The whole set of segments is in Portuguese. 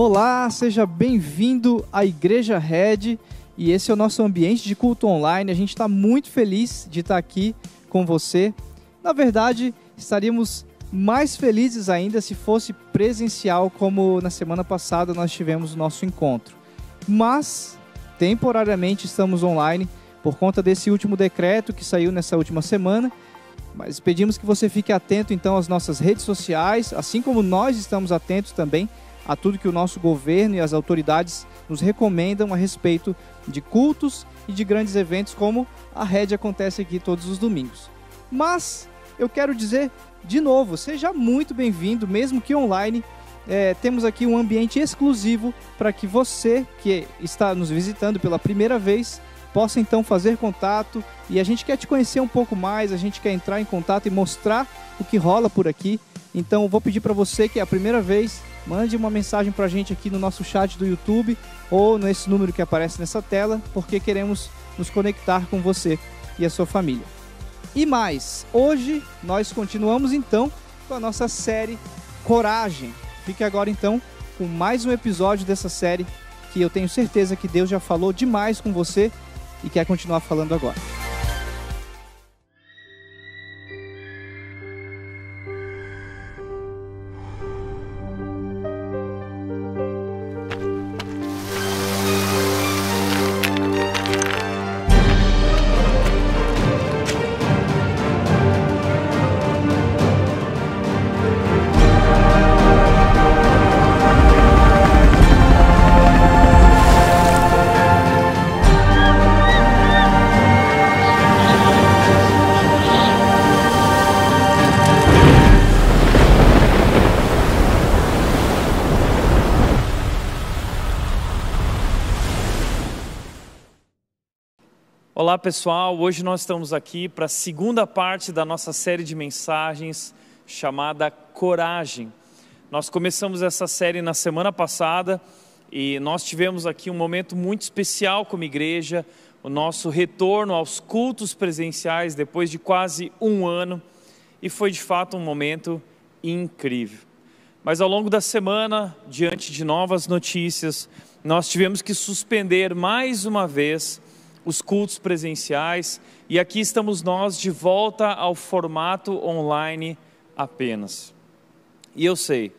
Olá, seja bem-vindo à Igreja Red e esse é o nosso ambiente de culto online. A gente está muito feliz de estar aqui com você. Na verdade, estaríamos mais felizes ainda se fosse presencial, como na semana passada nós tivemos o nosso encontro. Mas, temporariamente, estamos online por conta desse último decreto que saiu nessa última semana. Mas pedimos que você fique atento então às nossas redes sociais, assim como nós estamos atentos também a tudo que o nosso governo e as autoridades nos recomendam a respeito de cultos e de grandes eventos como a Red acontece aqui todos os domingos. Mas eu quero dizer de novo, seja muito bem-vindo, mesmo que online. Temos aqui um ambiente exclusivo para que você que está nos visitando pela primeira vez possa então fazer contato, e a gente quer te conhecer um pouco mais, a gente quer entrar em contato e mostrar o que rola por aqui. Então eu vou pedir para você que é a primeira vez, mande uma mensagem para a gente aqui no nosso chat do YouTube ou nesse número que aparece nessa tela, porque queremos nos conectar com você e a sua família. E mais, hoje nós continuamos então com a nossa série Coragem. Fique agora então com mais um episódio dessa série que eu tenho certeza que Deus já falou demais com você e quer continuar falando agora. Olá pessoal, hoje nós estamos aqui para a segunda parte da nossa série de mensagens chamada Coragem. Nós começamos essa série na semana passada e nós tivemos aqui um momento muito especial como igreja, o nosso retorno aos cultos presenciais depois de quase um ano, e foi de fato um momento incrível. Mas ao longo da semana, diante de novas notícias, nós tivemos que suspender mais uma vez os cultos presenciais, e aqui estamos nós de volta ao formato online apenas. E eu sei,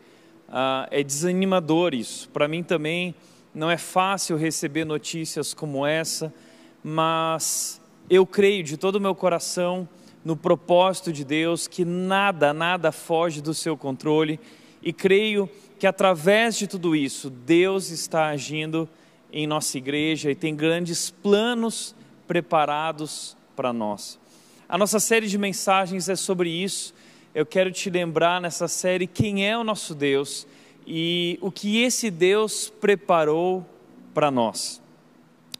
é desanimador isso, para mim também não é fácil receber notícias como essa, mas eu creio de todo o meu coração no propósito de Deus, que nada foge do seu controle, e creio que através de tudo isso, Deus está agindo em nossa igreja e tem grandes planos preparados para nós. A nossa série de mensagens é sobre isso. Eu quero te lembrar nessa série quem é o nosso Deus e o que esse Deus preparou para nós.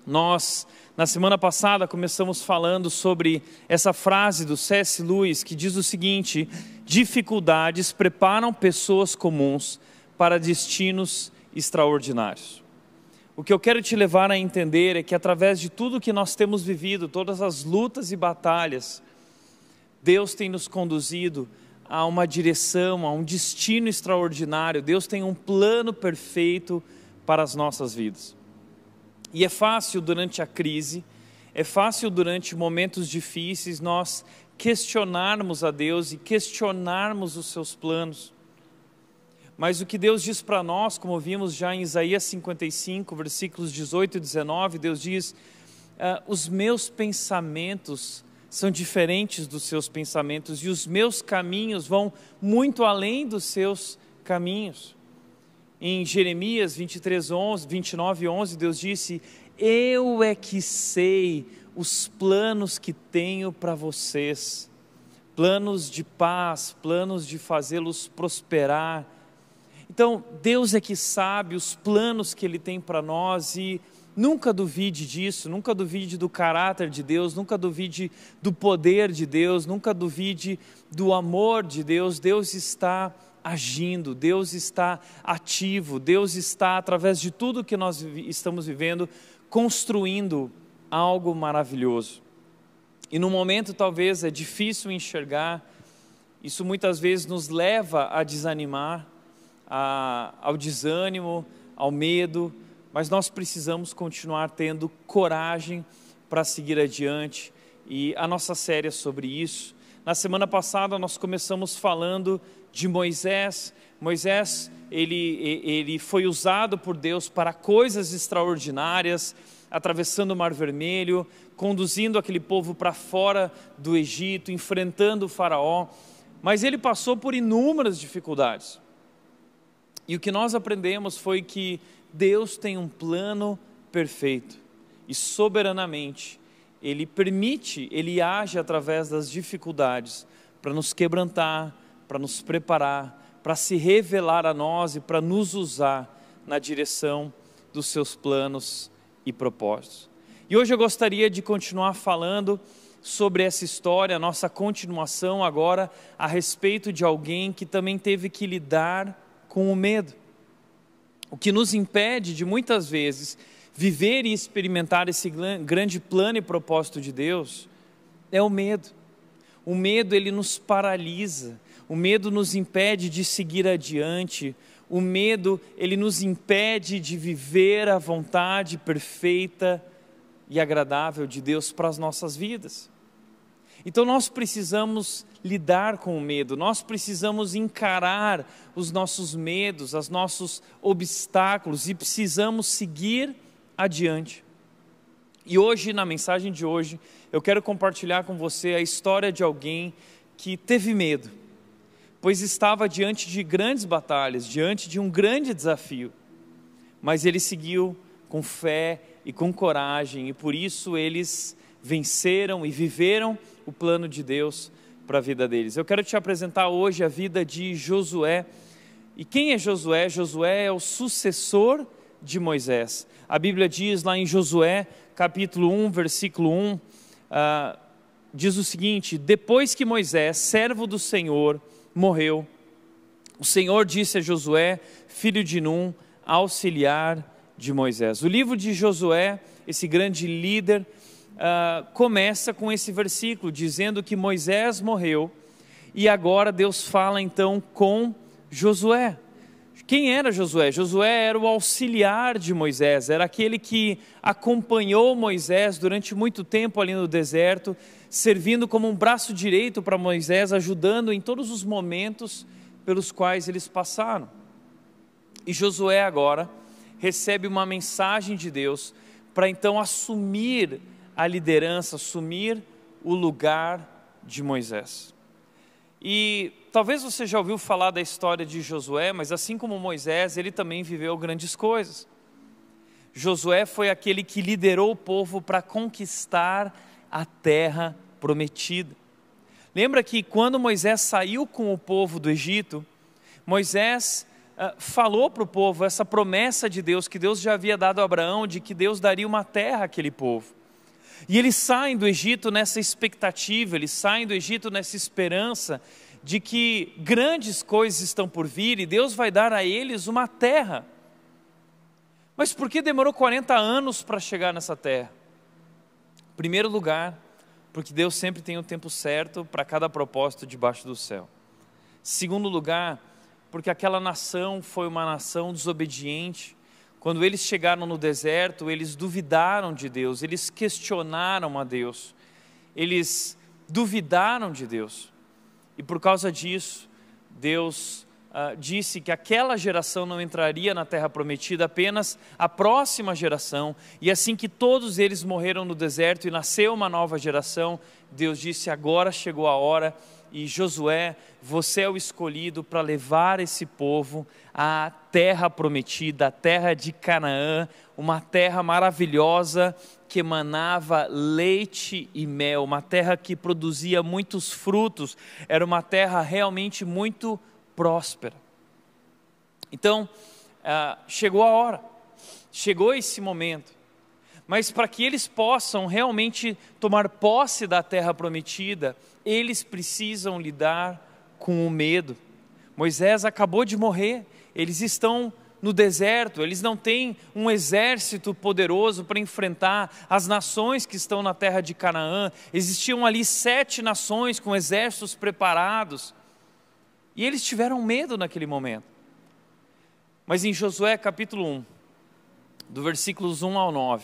Nós, na semana passada, começamos falando sobre essa frase do C.S. Lewis que diz o seguinte: dificuldades preparam pessoas comuns para destinos extraordinários. O que eu quero te levar a entender é que através de tudo que nós temos vivido, todas as lutas e batalhas, Deus tem nos conduzido a uma direção, a um destino extraordinário. Deus tem um plano perfeito para as nossas vidas. E é fácil durante a crise, é fácil durante momentos difíceis nós questionarmos a Deus e questionarmos os seus planos. Mas o que Deus diz para nós, como vimos já em Isaías 55, versículos 18 e 19, Deus diz: os meus pensamentos são diferentes dos seus pensamentos e os meus caminhos vão muito além dos seus caminhos. Em Jeremias 29:11, Deus disse: eu é que sei os planos que tenho para vocês, planos de paz, planos de fazê-los prosperar. Então, Deus é que sabe os planos que Ele tem para nós e nunca duvide disso, nunca duvide do caráter de Deus, nunca duvide do poder de Deus, nunca duvide do amor de Deus. Deus está agindo, Deus está ativo, Deus está, através de tudo que nós estamos vivendo, construindo algo maravilhoso. E no momento talvez é difícil enxergar, isso muitas vezes nos leva a desanimar, ao desânimo, ao medo, mas nós precisamos continuar tendo coragem para seguir adiante, e a nossa série é sobre isso. Na semana passada nós começamos falando de Moisés. Moisés, ele foi usado por Deus para coisas extraordinárias, atravessando o Mar Vermelho, conduzindo aquele povo para fora do Egito, enfrentando o faraó, mas ele passou por inúmeras dificuldades. E o que nós aprendemos foi que Deus tem um plano perfeito e soberanamente Ele permite, Ele age através das dificuldades para nos quebrantar, para nos preparar, para se revelar a nós e para nos usar na direção dos seus planos e propósitos. E hoje eu gostaria de continuar falando sobre essa história, a nossa continuação agora a respeito de alguém que também teve que lidar com o medo. O que nos impede de muitas vezes viver e experimentar esse grande plano e propósito de Deus é o medo. O medo, ele nos paralisa, o medo nos impede de seguir adiante, o medo, ele nos impede de viver a vontade perfeita e agradável de Deus para as nossas vidas. Então nós precisamos lidar com o medo, nós precisamos encarar os nossos medos, os nossos obstáculos e precisamos seguir adiante. E hoje, na mensagem de hoje, eu quero compartilhar com você a história de alguém que teve medo, pois estava diante de grandes batalhas, diante de um grande desafio, mas ele seguiu com fé e com coragem, e por isso eles venceram e viveram o plano de Deus para a vida deles. Eu quero te apresentar hoje a vida de Josué. E quem é Josué? Josué é o sucessor de Moisés. A Bíblia diz lá em Josué, capítulo 1, versículo 1, diz o seguinte: depois que Moisés, servo do Senhor, morreu, o Senhor disse a Josué, filho de Num, auxiliar de Moisés. O livro de Josué, esse grande líder, começa com esse versículo, dizendo que Moisés morreu, e agora Deus fala então com Josué. Quem era Josué? Josué era o auxiliar de Moisés, era aquele que acompanhou Moisés durante muito tempo ali no deserto, servindo como um braço direito para Moisés, ajudando em todos os momentos pelos quais eles passaram. E Josué agora recebe uma mensagem de Deus para então assumir a liderança, assumir o lugar de Moisés. E talvez você já ouviu falar da história de Josué, mas assim como Moisés, ele também viveu grandes coisas. Josué foi aquele que liderou o povo para conquistar a terra prometida. Lembra que quando Moisés saiu com o povo do Egito, Moisés falou para o povo essa promessa de Deus, que Deus já havia dado a Abraão, de que Deus daria uma terra àquele povo. E eles saem do Egito nessa expectativa, eles saem do Egito nessa esperança de que grandes coisas estão por vir e Deus vai dar a eles uma terra. Mas por que demorou 40 anos para chegar nessa terra? Em primeiro lugar, porque Deus sempre tem o tempo certo para cada propósito debaixo do céu. Segundo lugar, porque aquela nação foi uma nação desobediente. Quando eles chegaram no deserto, eles duvidaram de Deus, eles questionaram a Deus, eles duvidaram de Deus. E por causa disso, Deus disse que aquela geração não entraria na terra prometida, apenas a próxima geração. E assim que todos eles morreram no deserto e nasceu uma nova geração, Deus disse: agora chegou a hora. E Josué, você é o escolhido para levar esse povo à terra prometida, a terra de Canaã, uma terra maravilhosa que emanava leite e mel, uma terra que produzia muitos frutos, era uma terra realmente muito próspera. Então, chegou a hora, chegou esse momento, mas para que eles possam realmente tomar posse da terra prometida, eles precisam lidar com o medo. Moisés acabou de morrer, eles estão no deserto, eles não têm um exército poderoso para enfrentar as nações que estão na terra de Canaã. Existiam ali 7 nações com exércitos preparados, e eles tiveram medo naquele momento. Mas em Josué capítulo 1, do versículos 1 ao 9,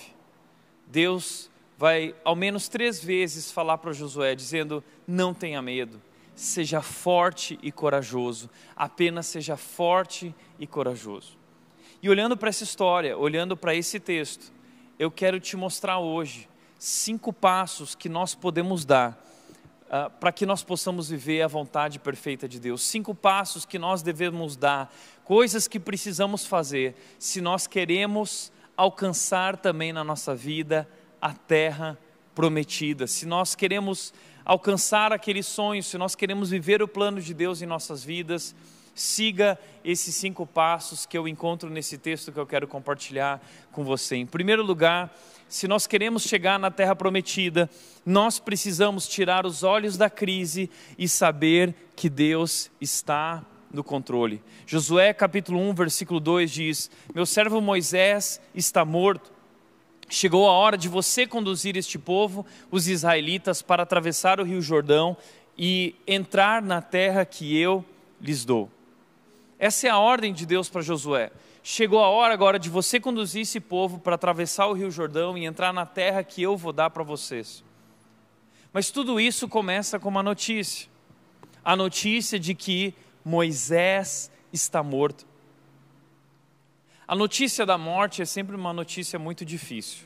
Deus vai ao menos 3 vezes falar para Josué, dizendo: não tenha medo, seja forte e corajoso, apenas seja forte e corajoso. E olhando para essa história, olhando para esse texto, eu quero te mostrar hoje 5 passos que nós podemos dar para que nós possamos viver a vontade perfeita de Deus. 5 passos que nós devemos dar, coisas que precisamos fazer se nós queremos alcançar também na nossa vida a terra prometida, se nós queremos alcançar aquele sonho, se nós queremos viver o plano de Deus em nossas vidas. Siga esses 5 passos que eu encontro nesse texto que eu quero compartilhar com você. Em primeiro lugar, se nós queremos chegar na terra prometida, nós precisamos tirar os olhos da crise e saber que Deus está no controle. Josué capítulo 1, versículo 2 diz: meu servo Moisés está morto. Chegou a hora de você conduzir este povo, os israelitas, para atravessar o rio Jordão e entrar na terra que eu lhes dou. Essa é a ordem de Deus para Josué. Chegou a hora agora de você conduzir esse povo para atravessar o rio Jordão e entrar na terra que eu vou dar para vocês. Mas tudo isso começa com uma notícia. A notícia de que Moisés está morto. A notícia da morte é sempre uma notícia muito difícil.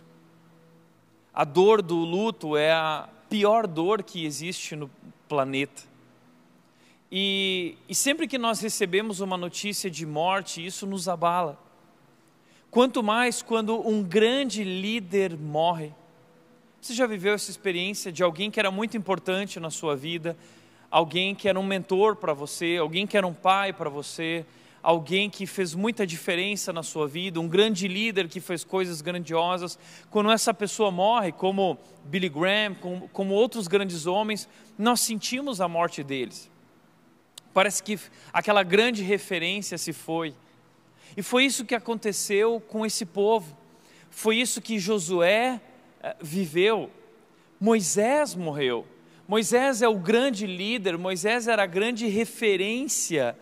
A dor do luto é a pior dor que existe no planeta. E sempre que nós recebemos uma notícia de morte, isso nos abala. Quanto mais quando um grande líder morre. Você já viveu essa experiência de alguém que era muito importante na sua vida, alguém que era um mentor para você, alguém que era um pai para você, alguém que fez muita diferença na sua vida, um grande líder que fez coisas grandiosas. Quando essa pessoa morre, como Billy Graham, como outros grandes homens, nós sentimos a morte deles. Parece que aquela grande referência se foi. E foi isso que aconteceu com esse povo. Foi isso que Josué viveu. Moisés morreu. Moisés é o grande líder, Moisés era a grande referência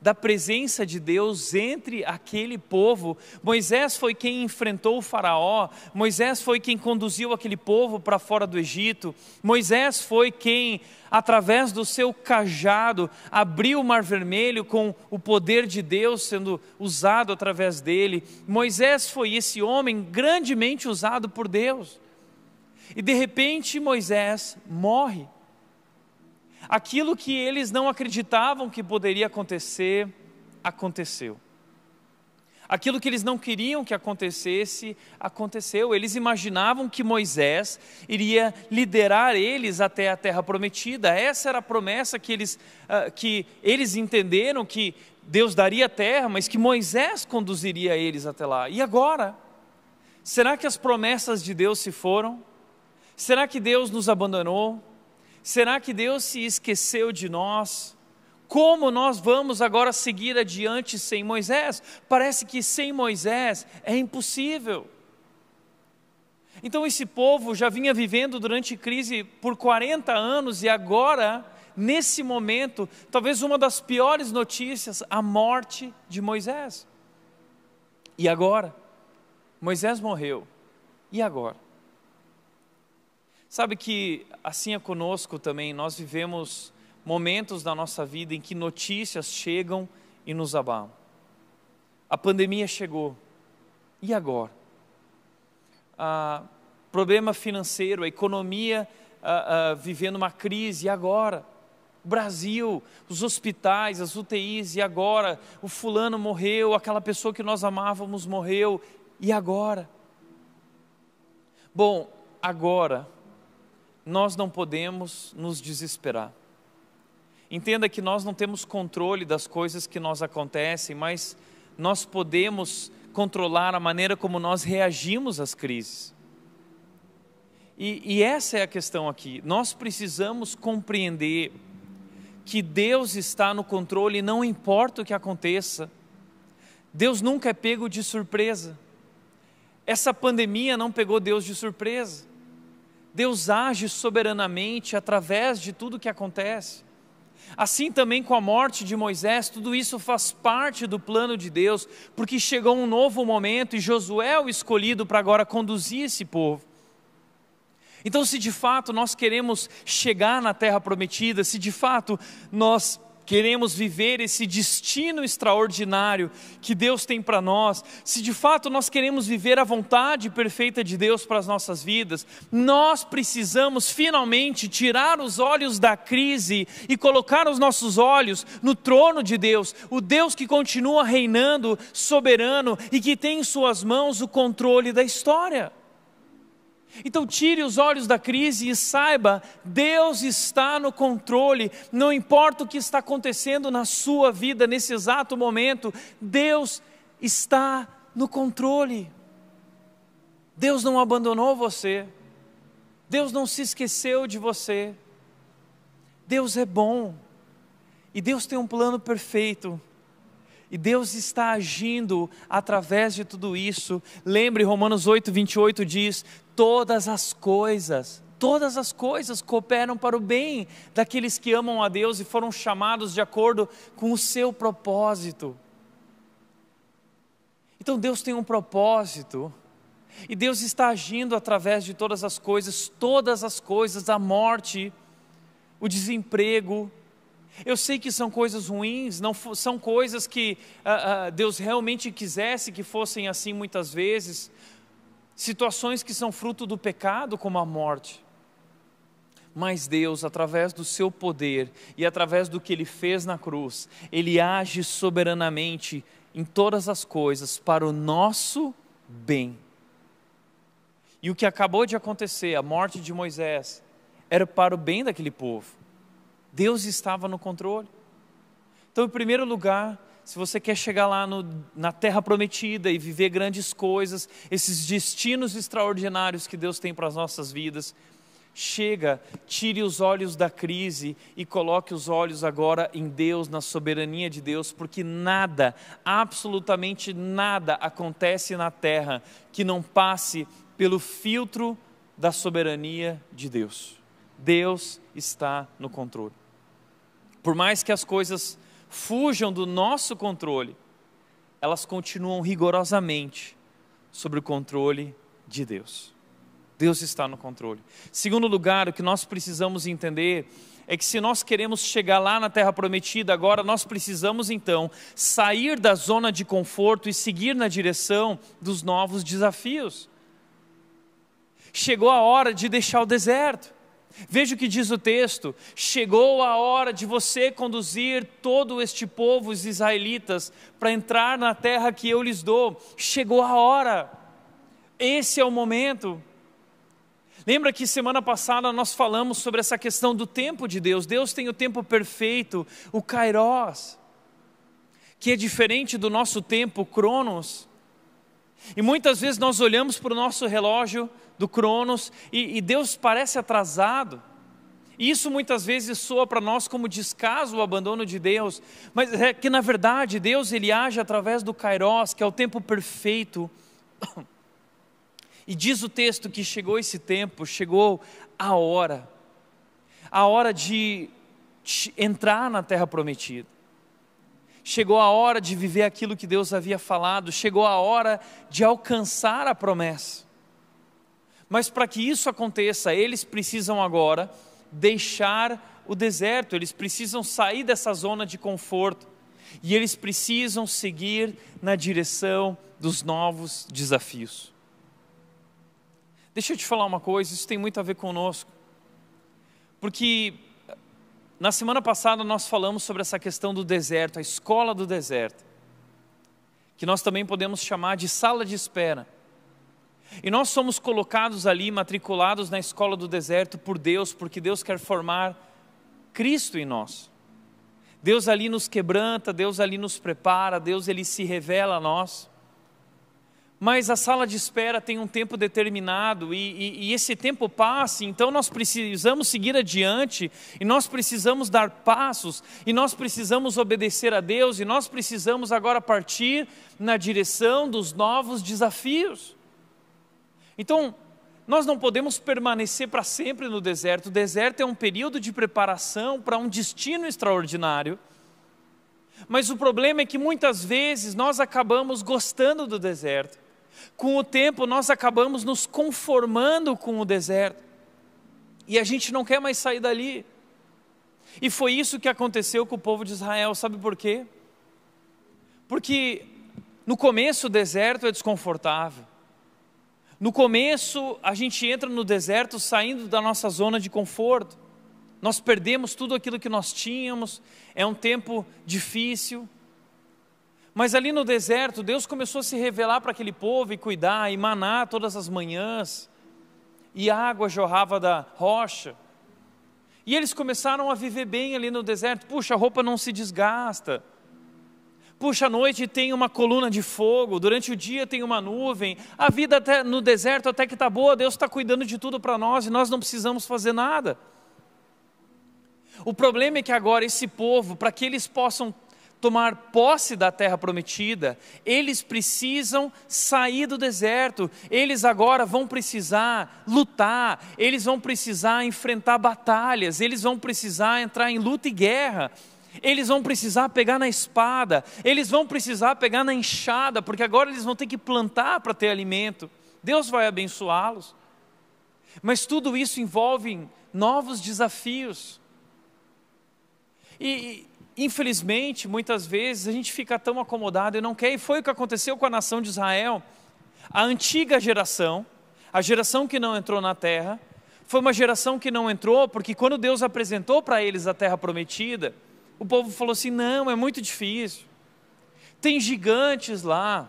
da presença de Deus entre aquele povo. Moisés foi quem enfrentou o faraó, Moisés foi quem conduziu aquele povo para fora do Egito, Moisés foi quem, através do seu cajado, abriu o Mar Vermelho com o poder de Deus sendo usado através dele. Moisés foi esse homem grandemente usado por Deus. E de repente Moisés morre. Aquilo que eles não acreditavam que poderia acontecer, aconteceu. Aquilo que eles não queriam que acontecesse, aconteceu. Eles imaginavam que Moisés iria liderar eles até a terra prometida. Essa era a promessa que eles entenderam, que Deus daria a terra, mas que Moisés conduziria eles até lá. E agora? Será que as promessas de Deus se foram? Será que Deus nos abandonou? Será que Deus se esqueceu de nós? Como nós vamos agora seguir adiante sem Moisés? Parece que sem Moisés é impossível. Então esse povo já vinha vivendo durante crise por 40 anos e agora, nesse momento, talvez uma das piores notícias, a morte de Moisés. E agora? Moisés morreu. E agora? Sabe que assim é conosco também, nós vivemos momentos da nossa vida em que notícias chegam e nos abalam. A pandemia chegou, e agora? Problema financeiro, a economia vivendo uma crise, e agora? O Brasil, os hospitais, as UTIs, e agora? O fulano morreu, aquela pessoa que nós amávamos morreu, e agora? Bom, agora, nós não podemos nos desesperar. Entenda que nós não temos controle das coisas que nos acontecem, mas nós podemos controlar a maneira como nós reagimos às crises. E essa é a questão aqui. Nós precisamos compreender que Deus está no controle, não importa o que aconteça. Deus nunca é pego de surpresa. Essa pandemia não pegou Deus de surpresa. Deus age soberanamente através de tudo que acontece. Assim também com a morte de Moisés, tudo isso faz parte do plano de Deus, porque chegou um novo momento e Josué é o escolhido para agora conduzir esse povo. Então, se de fato nós queremos chegar na terra prometida, se de fato nós queremos viver esse destino extraordinário que Deus tem para nós, se de fato nós queremos viver a vontade perfeita de Deus para as nossas vidas, nós precisamos finalmente tirar os olhos da crise e colocar os nossos olhos no trono de Deus, o Deus que continua reinando, soberano e que tem em suas mãos o controle da história. Então tire os olhos da crise e saiba, Deus está no controle, não importa o que está acontecendo na sua vida nesse exato momento, Deus está no controle. Deus não abandonou você, Deus não se esqueceu de você, Deus é bom, e Deus tem um plano perfeito, e Deus está agindo através de tudo isso. Lembre, Romanos 8:28 diz, todas as coisas cooperam para o bem daqueles que amam a Deus e foram chamados de acordo com o seu propósito. Então Deus tem um propósito, e Deus está agindo através de todas as coisas, a morte, o desemprego. Eu sei que são coisas ruins, não são coisas que Deus realmente quisesse que fossem assim muitas vezes, situações que são fruto do pecado como a morte, mas Deus, através do seu poder e através do que Ele fez na cruz, Ele age soberanamente em todas as coisas para o nosso bem. E o que acabou de acontecer, a morte de Moisés, era para o bem daquele povo. Deus estava no controle. Então, em primeiro lugar, se você quer chegar lá na terra prometida e viver grandes coisas, esses destinos extraordinários que Deus tem para as nossas vidas, tire os olhos da crise e coloque os olhos agora em Deus, na soberania de Deus, porque nada, absolutamente nada acontece na terra que não passe pelo filtro da soberania de Deus. Deus está no controle. Por mais que as coisas fujam do nosso controle, elas continuam rigorosamente sob o controle de Deus. Deus está no controle. Segundo lugar, o que nós precisamos entender é que se nós queremos chegar lá na terra prometida, agora nós precisamos então sair da zona de conforto e seguir na direção dos novos desafios. Chegou a hora de deixar o deserto. Veja o que diz o texto, chegou a hora de você conduzir todo este povo, os israelitas, para entrar na terra que eu lhes dou. Chegou a hora, esse é o momento. Lembra que semana passada nós falamos sobre essa questão do tempo de Deus. Deus tem o tempo perfeito, o Kairos, que é diferente do nosso tempo, Cronos. E muitas vezes nós olhamos para o nosso relógio do Cronos e Deus parece atrasado. E isso muitas vezes soa para nós como descaso, o abandono de Deus. Mas é que na verdade Deus ele age através do Kairos, que é o tempo perfeito. E diz o texto que chegou esse tempo, chegou a hora de entrar na terra prometida. Chegou a hora de viver aquilo que Deus havia falado, chegou a hora de alcançar a promessa. Mas para que isso aconteça, eles precisam agora deixar o deserto, eles precisam sair dessa zona de conforto, e eles precisam seguir na direção dos novos desafios. Deixa eu te falar uma coisa, isso tem muito a ver conosco, porque na semana passada nós falamos sobre essa questão do deserto, a escola do deserto, que nós também podemos chamar de sala de espera. E nós somos colocados ali, matriculados na escola do deserto por Deus, porque Deus quer formar Cristo em nós. Deus ali nos quebranta, Deus ali nos prepara, Deus ele se revela a nós. Mas a sala de espera tem um tempo determinado e esse tempo passa, então nós precisamos seguir adiante e nós precisamos dar passos e nós precisamos obedecer a Deus e nós precisamos agora partir na direção dos novos desafios. Então, nós não podemos permanecer para sempre no deserto. O deserto é um período de preparação para um destino extraordinário. Mas o problema é que muitas vezes nós acabamos gostando do deserto. Com o tempo nós acabamos nos conformando com o deserto. E a gente não quer mais sair dali. E foi isso que aconteceu com o povo de Israel. Sabe por quê? Porque no começo o deserto é desconfortável. No começo a gente entra no deserto saindo da nossa zona de conforto. Nós perdemos tudo aquilo que nós tínhamos. É um tempo difícil. Mas ali no deserto, Deus começou a se revelar para aquele povo e cuidar, e maná todas as manhãs, e água jorrava da rocha. E eles começaram a viver bem ali no deserto. Puxa, a roupa não se desgasta. Puxa, à noite tem uma coluna de fogo, durante o dia tem uma nuvem. A vida até no deserto até que está boa, Deus está cuidando de tudo para nós e nós não precisamos fazer nada. O problema é que agora esse povo, para que eles possam tomar posse da terra prometida, eles precisam sair do deserto, eles agora vão precisar lutar, eles vão precisar enfrentar batalhas, eles vão precisar entrar em luta e guerra, eles vão precisar pegar na espada, eles vão precisar pegar na enxada, porque agora eles vão ter que plantar para ter alimento. Deus vai abençoá-los, mas tudo isso envolve novos desafios. E infelizmente, muitas vezes a gente fica tão acomodado e não quer, e foi o que aconteceu com a nação de Israel. A antiga geração, a geração que não entrou na terra, foi uma geração que não entrou, porque quando Deus apresentou para eles a terra prometida, o povo falou assim: não, é muito difícil, tem gigantes lá,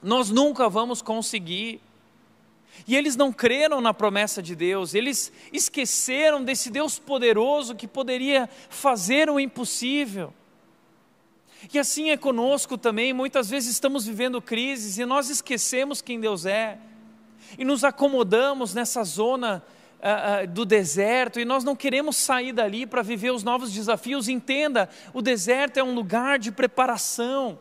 nós nunca vamos conseguir. E eles não creram na promessa de Deus, eles esqueceram desse Deus poderoso que poderia fazer o impossível. E assim é conosco também, muitas vezes estamos vivendo crises e nós esquecemos quem Deus é, e nos acomodamos nessa zona do deserto, e nós não queremos sair dali para viver os novos desafios. Entenda, o deserto é um lugar de preparação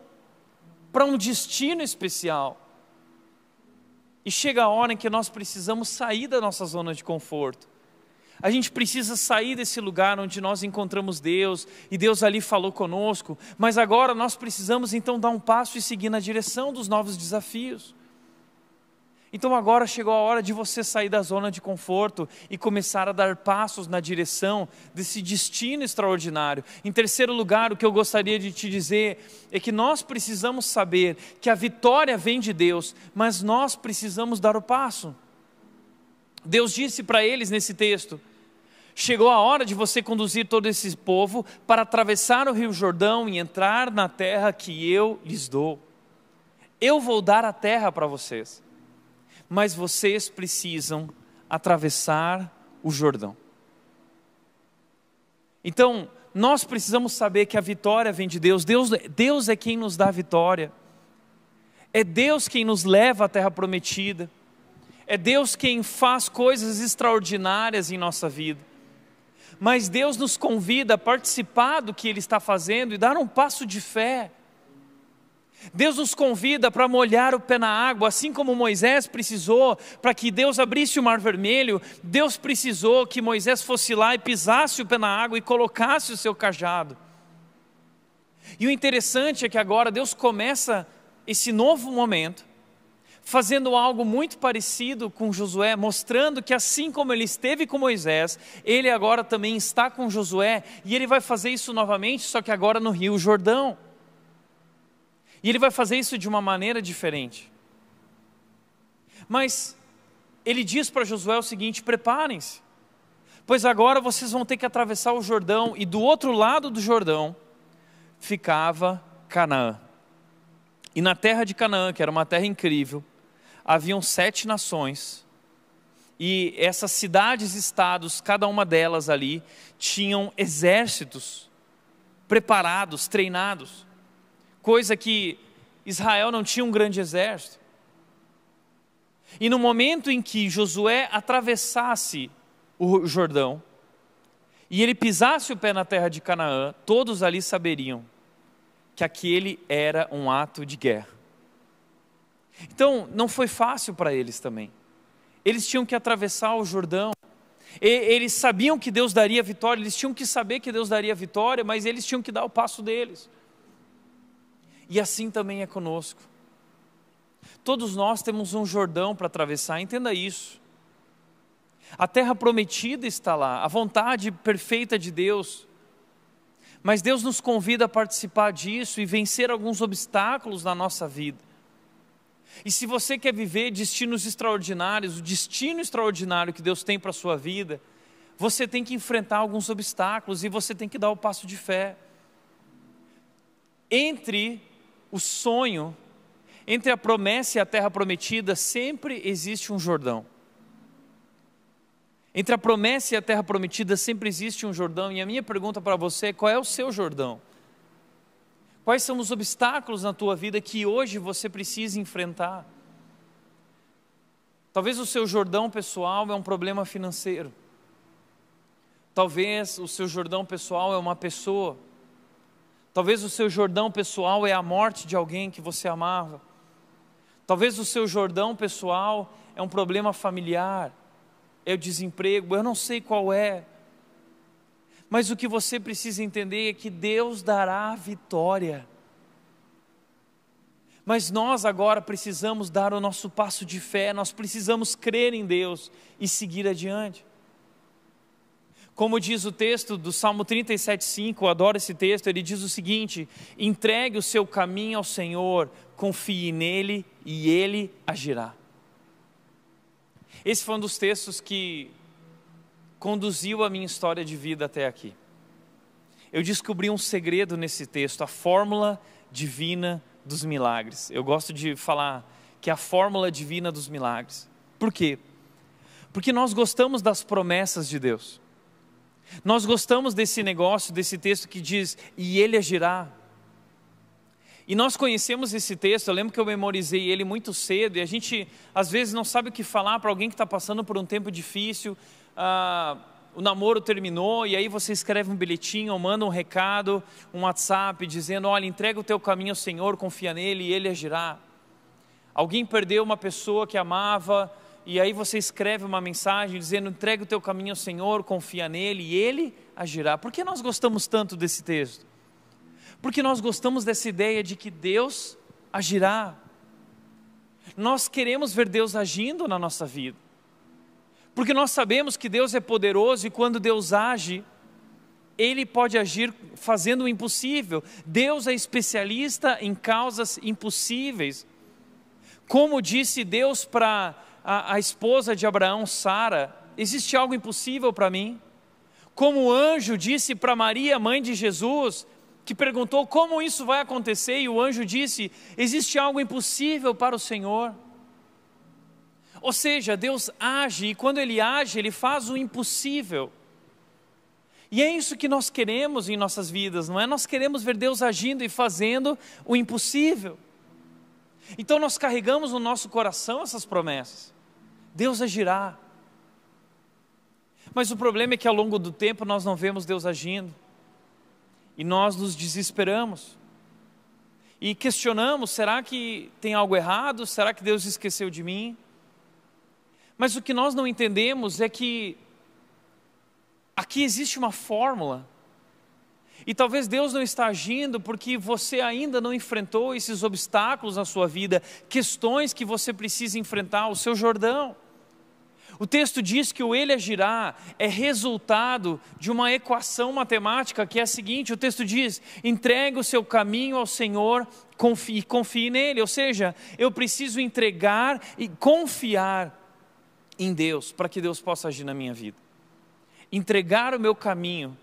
para um destino especial. E chega a hora em que nós precisamos sair da nossa zona de conforto. A gente precisa sair desse lugar onde nós encontramos Deus, e Deus ali falou conosco, mas agora nós precisamos então dar um passo e seguir na direção dos novos desafios. Então agora chegou a hora de você sair da zona de conforto e começar a dar passos na direção desse destino extraordinário. Em terceiro lugar, o que eu gostaria de te dizer é que nós precisamos saber que a vitória vem de Deus, mas nós precisamos dar o passo. Deus disse para eles nesse texto: chegou a hora de você conduzir todo esse povo para atravessar o rio Jordão e entrar na terra que eu lhes dou. Eu vou dar a terra para vocês, mas vocês precisam atravessar o Jordão. Então, nós precisamos saber que a vitória vem de Deus. Deus é quem nos dá a vitória. É Deus quem nos leva à terra prometida. É Deus quem faz coisas extraordinárias em nossa vida. Mas Deus nos convida a participar do que Ele está fazendo e dar um passo de fé. Deus nos convida para molhar o pé na água, assim como Moisés precisou para que Deus abrisse o mar vermelho. Deus precisou que Moisés fosse lá e pisasse o pé na água e colocasse o seu cajado. E o interessante é que agora Deus começa esse novo momento fazendo algo muito parecido com Josué, mostrando que assim como ele esteve com Moisés, ele agora também está com Josué, e ele vai fazer isso novamente, só que agora no rio Jordão. E ele vai fazer isso de uma maneira diferente. Mas ele diz para Josué o seguinte: preparem-se, pois agora vocês vão ter que atravessar o Jordão, e do outro lado do Jordão ficava Canaã. E na terra de Canaã, que era uma terra incrível, haviam 7 nações, e essas cidades, estados, cada uma delas ali, tinham exércitos preparados, treinados, coisa que Israel não tinha um grande exército. E no momento em que Josué atravessasse o Jordão, e ele pisasse o pé na terra de Canaã, todos ali saberiam que aquele era um ato de guerra. Então, não foi fácil para eles também. Eles tinham que atravessar o Jordão. Eles sabiam que Deus daria vitória, eles tinham que saber que Deus daria vitória, mas eles tinham que dar o passo deles. E assim também é conosco. Todos nós temos um Jordão para atravessar, entenda isso. A terra prometida está lá, a vontade perfeita de Deus. Mas Deus nos convida a participar disso e vencer alguns obstáculos na nossa vida. E se você quer viver destinos extraordinários, o destino extraordinário que Deus tem para a sua vida, você tem que enfrentar alguns obstáculos e você tem que dar o passo de fé. Entre o sonho, entre a promessa e a terra prometida, sempre existe um Jordão. Entre a promessa e a terra prometida sempre existe um Jordão, e a minha pergunta para você é: qual é o seu Jordão? Quais são os obstáculos na tua vida que hoje você precisa enfrentar? Talvez o seu Jordão pessoal é um problema financeiro. Talvez o seu Jordão pessoal é uma pessoa. Talvez o seu Jordão pessoal é a morte de alguém que você amava. Talvez o seu Jordão pessoal é um problema familiar, é o desemprego, eu não sei qual é. Mas o que você precisa entender é que Deus dará a vitória. Mas nós agora precisamos dar o nosso passo de fé, nós precisamos crer em Deus e seguir adiante. Como diz o texto do Salmo 37,5, eu adoro esse texto, ele diz o seguinte: entregue o seu caminho ao Senhor, confie nele e ele agirá. Esse foi um dos textos que conduziu a minha história de vida até aqui. Eu descobri um segredo nesse texto, a fórmula divina dos milagres. Eu gosto de falar que é a fórmula divina dos milagres. Por quê? Porque nós gostamos das promessas de Deus. Nós gostamos desse negócio, desse texto que diz, e ele agirá. E nós conhecemos esse texto, eu lembro que eu memorizei ele muito cedo, e a gente às vezes não sabe o que falar para alguém que está passando por um tempo difícil. O namoro terminou, e aí você escreve um bilhetinho, ou manda um recado, um WhatsApp, dizendo, olha, entrega o teu caminho ao Senhor, confia nele e ele agirá. Alguém perdeu uma pessoa que amava, e aí você escreve uma mensagem dizendo, entrega o teu caminho ao Senhor, confia nele e ele agirá. Por que nós gostamos tanto desse texto? Porque nós gostamos dessa ideia de que Deus agirá. Nós queremos ver Deus agindo na nossa vida. Porque nós sabemos que Deus é poderoso e quando Deus age, Ele pode agir fazendo o impossível. Deus é especialista em causas impossíveis. Como disse Deus para a esposa de Abraão, Sara, existe algo impossível para mim? Como o anjo disse para Maria, mãe de Jesus, que perguntou como isso vai acontecer, e o anjo disse, existe algo impossível para o Senhor. Ou seja, Deus age, e quando Ele age, Ele faz o impossível. E é isso que nós queremos em nossas vidas, não é? Nós queremos ver Deus agindo e fazendo o impossível. Então nós carregamos no nosso coração essas promessas. Deus agirá. Mas o problema é que ao longo do tempo nós não vemos Deus agindo. E nós nos desesperamos. E questionamos, será que tem algo errado? Será que Deus esqueceu de mim? Mas o que nós não entendemos é que aqui existe uma fórmula. E talvez Deus não está agindo porque você ainda não enfrentou esses obstáculos na sua vida, questões que você precisa enfrentar, o seu Jordão. O texto diz que o Ele agirá é resultado de uma equação matemática que é a seguinte, o texto diz, entregue o seu caminho ao Senhor, confie nele, ou seja, eu preciso entregar e confiar em Deus, para que Deus possa agir na minha vida. Entregar o meu caminho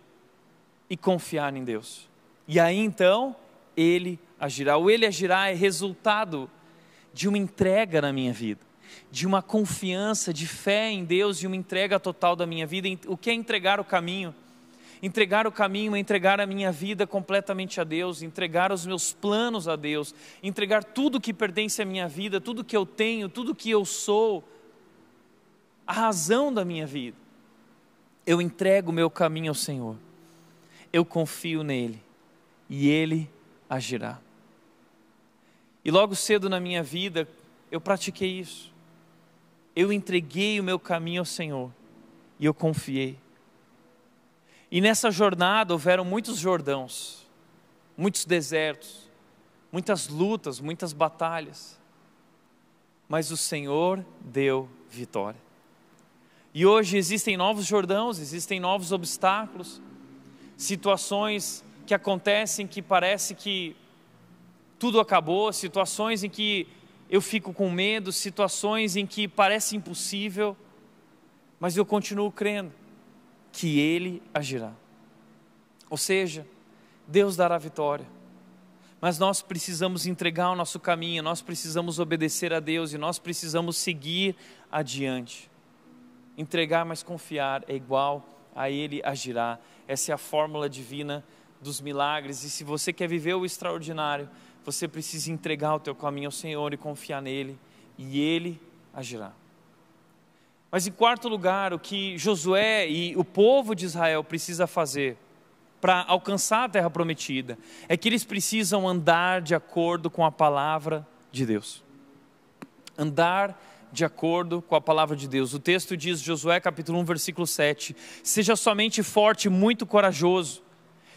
e confiar em Deus. E aí então, Ele agirá. O Ele agirá é resultado de uma entrega na minha vida. de uma confiança, de fé em Deus e uma entrega total da minha vida. O que é entregar o caminho? Entregar o caminho é entregar a minha vida completamente a Deus, entregar os meus planos a Deus, entregar tudo que pertence à minha vida, tudo que eu tenho, tudo que eu sou, a razão da minha vida. Eu entrego o meu caminho ao Senhor, eu confio nele e Ele agirá. E logo cedo na minha vida eu pratiquei isso. Eu entreguei o meu caminho ao Senhor e eu confiei. E nessa jornada houveram muitos Jordãos, muitos desertos, muitas lutas, muitas batalhas. Mas o Senhor deu vitória. E hoje existem novos Jordãos, existem novos obstáculos, situações que acontecem que parece que tudo acabou, situações em que eu fico com medo, situações em que parece impossível, mas eu continuo crendo que Ele agirá. Ou seja, Deus dará vitória, mas nós precisamos entregar o nosso caminho, nós precisamos obedecer a Deus e nós precisamos seguir adiante. Entregar, mas confiar é igual a Ele agirá. Essa é a fórmula divina dos milagres. E se você quer viver o extraordinário, você precisa entregar o teu caminho ao Senhor e confiar nele, e Ele agirá. Mas em quarto lugar, o que Josué e o povo de Israel precisa fazer para alcançar a terra prometida é que eles precisam andar de acordo com a palavra de Deus. Andar de acordo com a palavra de Deus. O texto diz, Josué capítulo 1, versículo 7, seja somente forte e muito corajoso,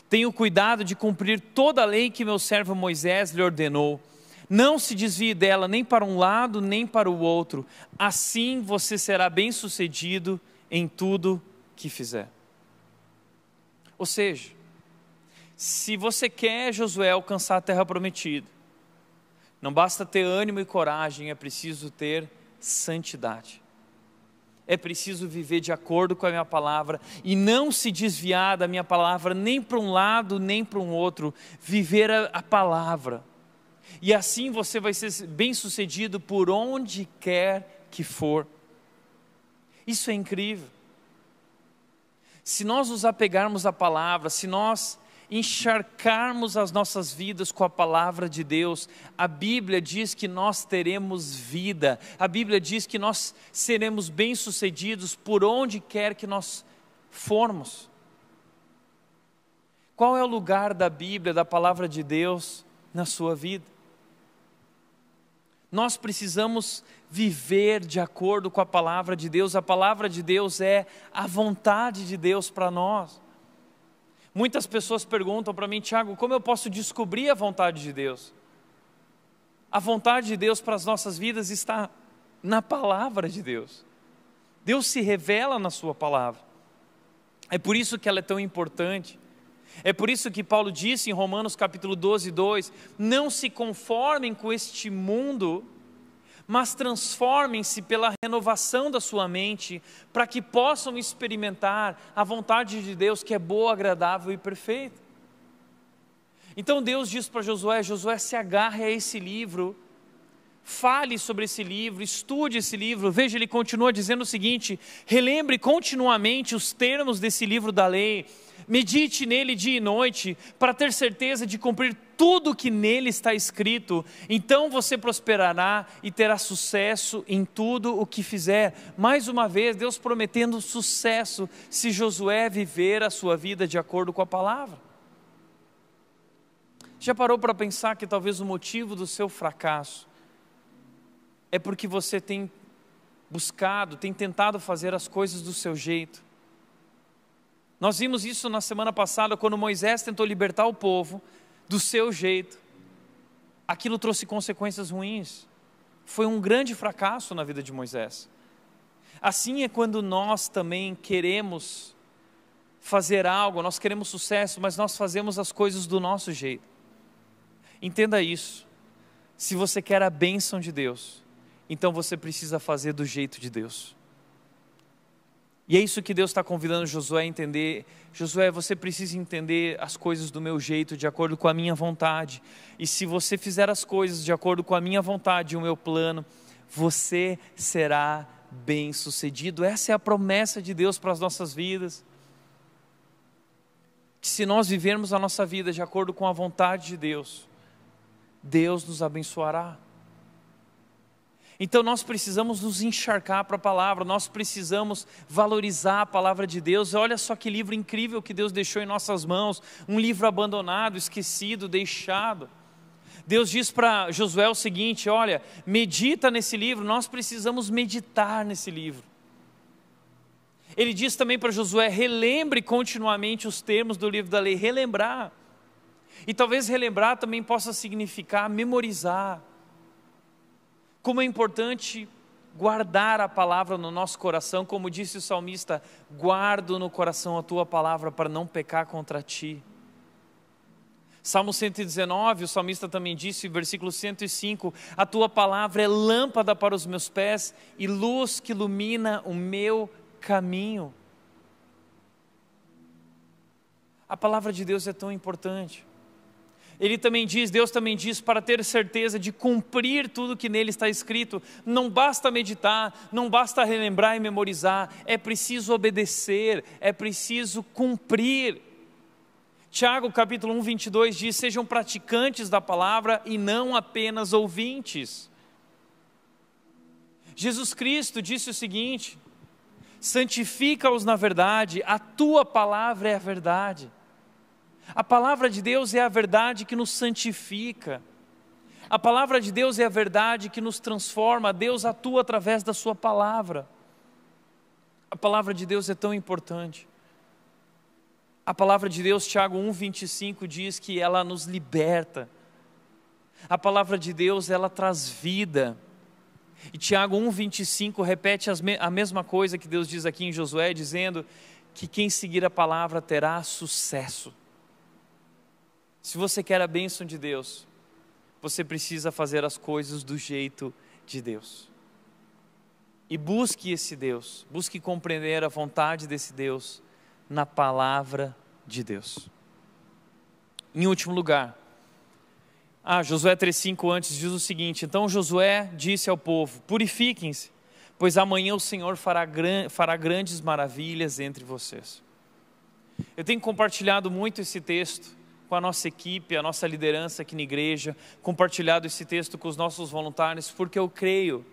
tenha o cuidado de cumprir toda a lei que meu servo Moisés lhe ordenou, não se desvie dela nem para um lado nem para o outro, assim você será bem sucedido em tudo que fizer. Ou seja, se você quer, Josué, alcançar a terra prometida, não basta ter ânimo e coragem, é preciso ter santidade. É preciso viver de acordo com a minha palavra e não se desviar da minha palavra nem para um lado nem para um outro, viver a palavra. E assim você vai ser bem sucedido por onde quer que for. Isso é incrível. Se nós nos apegarmos à palavra, se nós encharcarmos as nossas vidas com a palavra de Deus, a Bíblia diz que nós teremos vida, a Bíblia diz que nós seremos bem-sucedidos por onde quer que nós formos. Qual é o lugar da Bíblia, da palavra de Deus na sua vida? Nós precisamos viver de acordo com a palavra de Deus. A palavra de Deus é a vontade de Deus para nós. Muitas pessoas perguntam para mim, Tiago, como eu posso descobrir a vontade de Deus? A vontade de Deus para as nossas vidas está na palavra de Deus. Deus se revela na sua palavra. É por isso que ela é tão importante. É por isso que Paulo disse em Romanos capítulo 12, 2, não se conformem com este mundo, mas transformem-se pela renovação da sua mente, para que possam experimentar a vontade de Deus que é boa, agradável e perfeita. Então Deus diz para Josué, Josué, se agarre a esse livro, fale sobre esse livro, estude esse livro. Veja, ele continua dizendo o seguinte, relembre continuamente os termos desse livro da lei, medite nele dia e noite, para ter certeza de cumprir tudo que nele está escrito, então você prosperará e terá sucesso em tudo o que fizer. Mais uma vez, Deus prometendo sucesso, se Josué viver a sua vida de acordo com a palavra. Já parou para pensar que talvez o motivo do seu fracasso é porque você tem buscado, tem tentado fazer as coisas do seu jeito? Nós vimos isso na semana passada, quando Moisés tentou libertar o povo do seu jeito. Aquilo trouxe consequências ruins. Foi um grande fracasso na vida de Moisés. Assim é quando nós também queremos fazer algo, nós queremos sucesso, mas nós fazemos as coisas do nosso jeito. Entenda isso. Se você quer a bênção de Deus, então você precisa fazer do jeito de Deus. E é isso que Deus está convidando Josué a entender. Josué, você precisa entender as coisas do meu jeito, de acordo com a minha vontade. E se você fizer as coisas de acordo com a minha vontade e o meu plano, você será bem-sucedido. Essa é a promessa de Deus para as nossas vidas. Que se nós vivermos a nossa vida de acordo com a vontade de Deus, Deus nos abençoará. Então nós precisamos nos encharcar para a palavra, nós precisamos valorizar a palavra de Deus. Olha só que livro incrível que Deus deixou em nossas mãos, um livro abandonado, esquecido, deixado. Deus diz para Josué o seguinte: olha, medita nesse livro. Nós precisamos meditar nesse livro. Ele diz também para Josué: relembre continuamente os termos do livro da lei. Relembrar, e talvez relembrar também possa significar memorizar. Como é importante guardar a palavra no nosso coração, como disse o salmista: guardo no coração a tua palavra para não pecar contra ti. Salmo 119, o salmista também disse, versículo 105, a tua palavra é lâmpada para os meus pés e luz que ilumina o meu caminho. A palavra de Deus é tão importante. Deus também diz, para ter certeza de cumprir tudo que nele está escrito, não basta meditar, não basta relembrar e memorizar, é preciso obedecer, é preciso cumprir. Tiago capítulo 1, 22 diz, sejam praticantes da palavra e não apenas ouvintes. Jesus Cristo disse o seguinte: santifica-os na verdade, a tua palavra é a verdade. A palavra de Deus é a verdade que nos santifica. A palavra de Deus é a verdade que nos transforma. Deus atua através da sua palavra. A palavra de Deus é tão importante. A palavra de Deus, Tiago 1,25 diz que ela nos liberta. A palavra de Deus, ela traz vida. E Tiago 1,25 repete a mesma coisa que Deus diz aqui em Josué, dizendo que quem seguir a palavra terá sucesso. Se você quer a bênção de Deus, você precisa fazer as coisas do jeito de Deus. E busque esse Deus, busque compreender a vontade desse Deus na palavra de Deus. Em último lugar, Josué 3,5 antes diz o seguinte: então Josué disse ao povo, purifiquem-se, pois amanhã o Senhor fará grandes maravilhas entre vocês. Eu tenho compartilhado muito esse texto com a nossa equipe, a nossa liderança aqui na igreja, compartilhado esse texto com os nossos voluntários, porque eu creio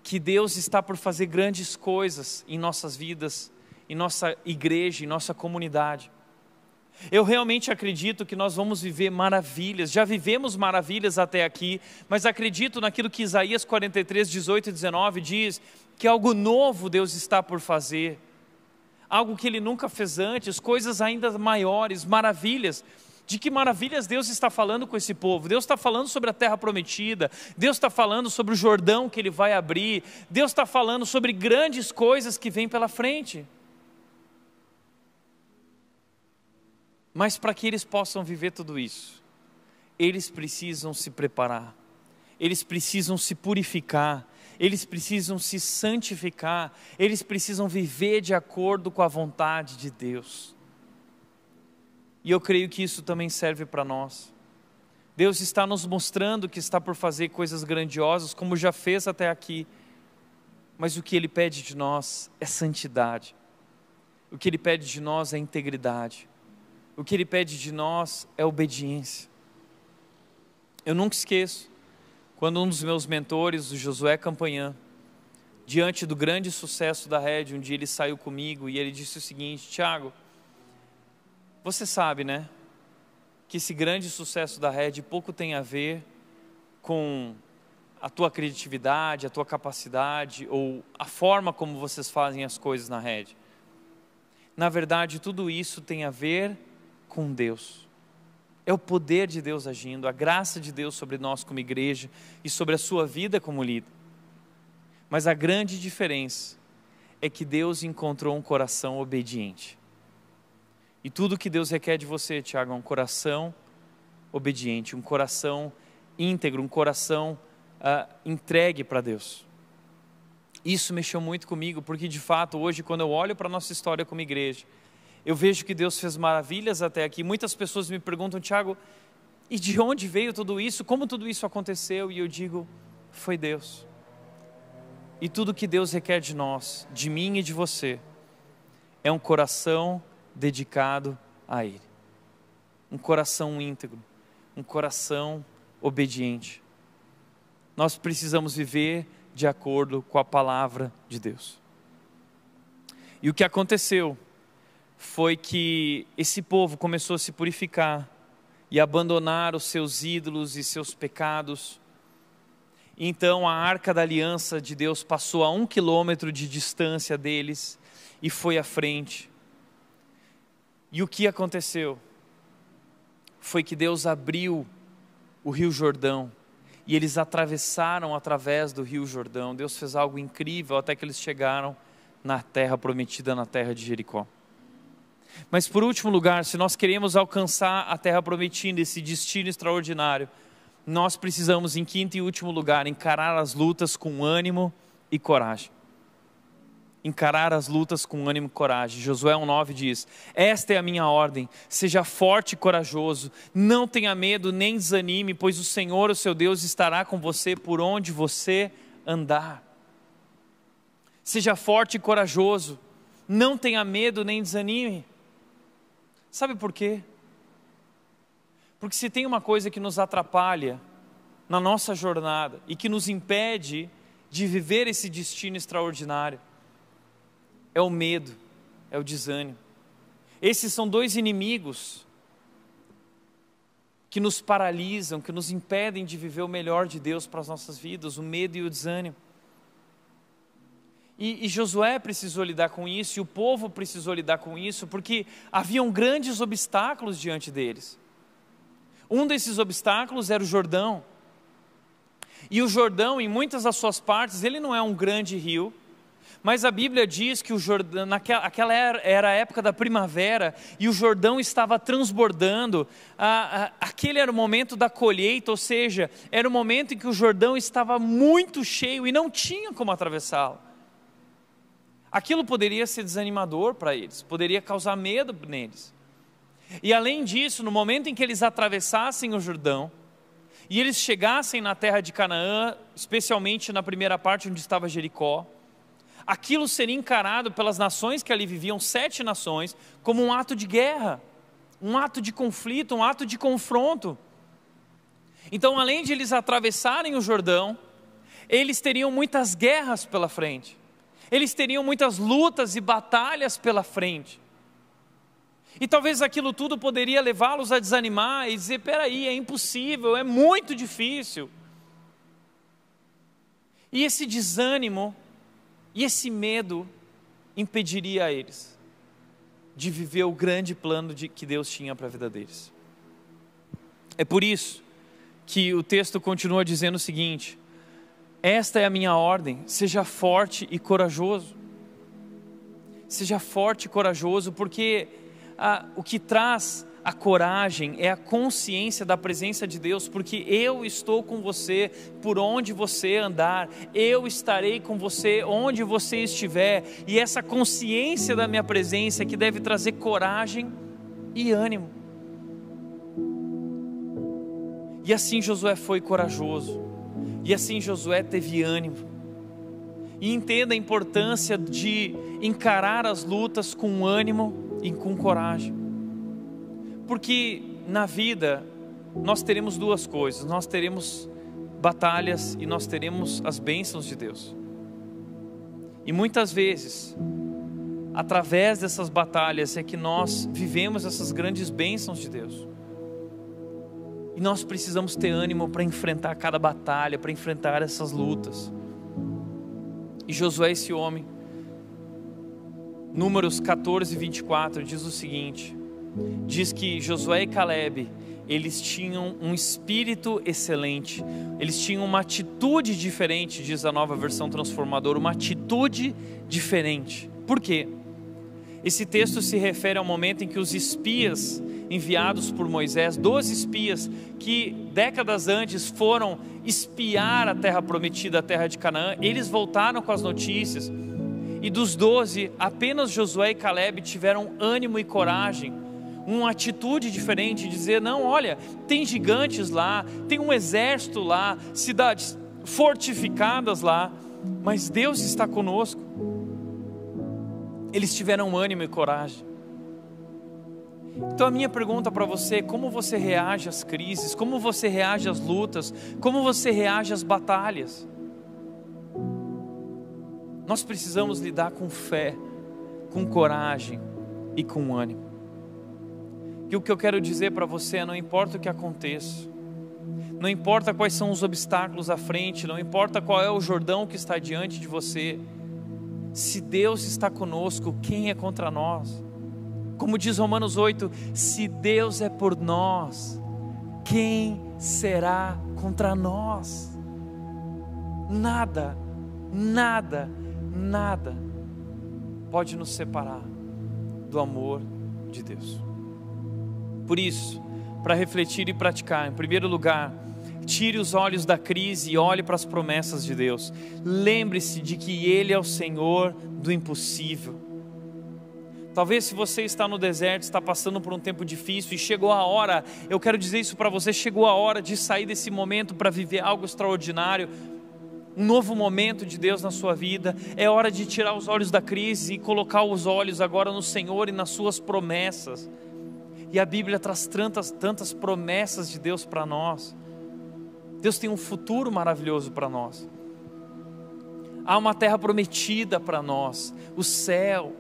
que Deus está por fazer grandes coisas em nossas vidas, em nossa igreja, em nossa comunidade. Eu realmente acredito que nós vamos viver maravilhas, já vivemos maravilhas até aqui, mas acredito naquilo que Isaías 43, 18 e 19 diz, que algo novo Deus está por fazer, algo que Ele nunca fez antes, coisas ainda maiores, maravilhas. De que maravilhas Deus está falando com esse povo? Deus está falando sobre a terra prometida, Deus está falando sobre o Jordão que Ele vai abrir, Deus está falando sobre grandes coisas que vêm pela frente. Mas para que eles possam viver tudo isso, eles precisam se preparar, eles precisam se purificar, eles precisam se santificar, eles precisam viver de acordo com a vontade de Deus. E eu creio que isso também serve para nós. Deus está nos mostrando que está por fazer coisas grandiosas, como já fez até aqui. Mas o que Ele pede de nós é santidade. O que Ele pede de nós é integridade. O que Ele pede de nós é obediência. Eu nunca esqueço, quando um dos meus mentores, o Josué Campanhã, diante do grande sucesso da Red, um dia ele saiu comigo e ele disse o seguinte: Tiago, você sabe, né, que esse grande sucesso da Red pouco tem a ver com a tua criatividade, a tua capacidade ou a forma como vocês fazem as coisas na Red. Na verdade, tudo isso tem a ver com Deus. É o poder de Deus agindo, a graça de Deus sobre nós como igreja e sobre a sua vida como líder. Mas a grande diferença é que Deus encontrou um coração obediente. E tudo que Deus requer de você, Tiago, é um coração obediente, um coração íntegro, um coração entregue para Deus. Isso mexeu muito comigo, porque de fato hoje, quando eu olho para a nossa história como igreja, eu vejo que Deus fez maravilhas até aqui. Muitas pessoas me perguntam: Tiago, e de onde veio tudo isso? Como tudo isso aconteceu? E eu digo: foi Deus. e tudo que Deus requer de nós, de mim e de você, é um coração dedicado a Ele. Um coração íntegro, um coração obediente. Nós precisamos viver de acordo com a palavra de Deus. E o que aconteceu foi que esse povo começou a se purificar e abandonar os seus ídolos e seus pecados. Então a arca da aliança de Deus passou a 1 quilômetro de distância deles e foi à frente. E o que aconteceu? Foi que Deus abriu o Rio Jordão e eles atravessaram através do Rio Jordão. Deus fez algo incrível até que eles chegaram na terra prometida, na terra de Jericó. Mas por último lugar, se nós queremos alcançar a terra prometida, esse destino extraordinário, nós precisamos, em quinto e último lugar, encarar as lutas com ânimo e coragem. Encarar as lutas com ânimo e coragem. Josué 1,9 diz: esta é a minha ordem, seja forte e corajoso, não tenha medo nem desanime, pois o Senhor, o seu Deus, estará com você por onde você andar. Seja forte e corajoso, não tenha medo nem desanime. Sabe por quê? Porque se tem uma coisa que nos atrapalha na nossa jornada e que nos impede de viver esse destino extraordinário, é o medo, é o desânimo. Esses são dois inimigos que nos paralisam, que nos impedem de viver o melhor de Deus para as nossas vidas, o medo e o desânimo. E Josué precisou lidar com isso, e o povo precisou lidar com isso, porque haviam grandes obstáculos diante deles. Um desses obstáculos era o Jordão. E o Jordão, em muitas das suas partes, ele não é um grande rio, mas a Bíblia diz que o Jordão, aquela era a época da primavera, e o Jordão estava transbordando. Aquele era o momento da colheita, ou seja, era o momento em que o Jordão estava muito cheio e não tinha como atravessá-lo. Aquilo poderia ser desanimador para eles, poderia causar medo neles. E além disso, no momento em que eles atravessassem o Jordão, e eles chegassem na terra de Canaã, especialmente na primeira parte onde estava Jericó, aquilo seria encarado pelas nações que ali viviam, 7 nações, como um ato de guerra, um ato de conflito, um ato de confronto. Então, além de eles atravessarem o Jordão, eles teriam muitas guerras pela frente. Eles teriam muitas lutas e batalhas pela frente. E talvez aquilo tudo poderia levá-los a desanimar e dizer: peraí, é impossível, é muito difícil. E esse desânimo e esse medo impediria a eles de viver o grande plano que Deus tinha para a vida deles. É por isso que o texto continua dizendo o seguinte: esta é a minha ordem, seja forte e corajoso. Seja forte e corajoso, porque o que traz a coragem é a consciência da presença de Deus, porque eu estou com você por onde você andar, eu estarei com você onde você estiver, e essa consciência da minha presença é que deve trazer coragem e ânimo. E assim Josué foi corajoso. E assim Josué teve ânimo. E entenda a importância de encarar as lutas com ânimo e com coragem. Porque na vida nós teremos duas coisas: nós teremos batalhas e nós teremos as bênçãos de Deus. E muitas vezes, através dessas batalhas é que nós vivemos essas grandes bênçãos de Deus. E nós precisamos ter ânimo para enfrentar cada batalha, para enfrentar essas lutas. E Josué, esse homem, Números 14, 24, diz o seguinte: diz que Josué e Calebe, eles tinham um espírito excelente, eles tinham uma atitude diferente, diz a Nova Versão Transformadora, uma atitude diferente. Por quê? Esse texto se refere ao momento em que os espias enviados por Moisés, 12 espias que décadas antes foram espiar a terra prometida, a terra de Canaã, eles voltaram com as notícias, e dos 12, apenas Josué e Calebe tiveram ânimo e coragem, uma atitude diferente, de dizer: não, olha, tem gigantes lá, tem um exército lá, cidades fortificadas lá, mas Deus está conosco. Eles tiveram ânimo e coragem. Então a minha pergunta para você é: como você reage às crises? Como você reage às lutas? Como você reage às batalhas? Nós precisamos lidar com fé, com coragem e com ânimo. E o que eu quero dizer para você é: não importa o que aconteça, não importa quais são os obstáculos à frente, não importa qual é o Jordão que está diante de você, se Deus está conosco, quem é contra nós? Como diz Romanos 8, se Deus é por nós, quem será contra nós? Nada, nada, nada pode nos separar do amor de Deus. Por isso, para refletir e praticar, em primeiro lugar, tire os olhos da crise e olhe para as promessas de Deus. Lembre-se de que Ele é o Senhor do impossível. Talvez se você está no deserto, está passando por um tempo difícil e chegou a hora, eu quero dizer isso para você, chegou a hora de sair desse momento para viver algo extraordinário, um novo momento de Deus na sua vida. É hora de tirar os olhos da crise e colocar os olhos agora no Senhor e nas suas promessas. E a Bíblia traz tantas promessas de Deus para nós. Deus tem um futuro maravilhoso para nós. Há uma terra prometida para nós, o céu,